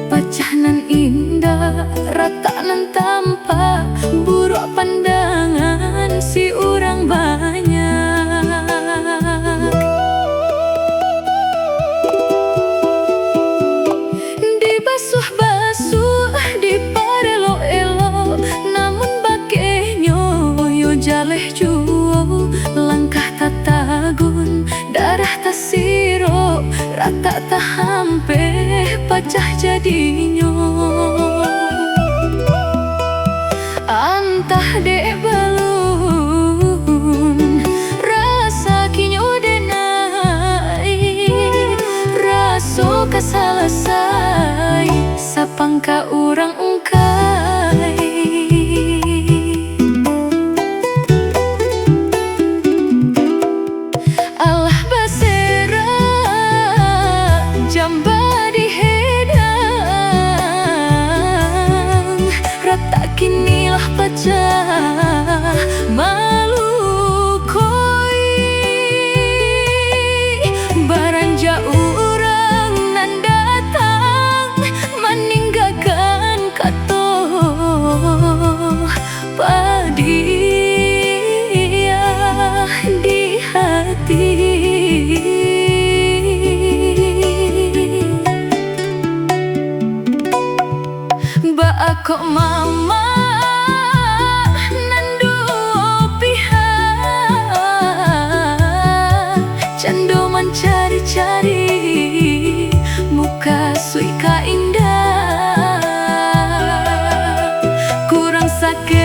Pacanan indah, ratanan tampak, buruk pandangan si orang banyak. Dibasuh-basuh, diparelo-elo, namun bakenyo yo jaleh juo. Langkah tatagun, darah tasiro, rata tak hampe pacah jadinya. Antah dek balun rasa kinyo denai, raso kasalasai sapangka urang ungkai. Allah basera jamba kinilah pecah malu koi baranja urang nan datang meninggalkan kato padia di hati. Ba kok mama cari-cari muka suika indah, kurang sakit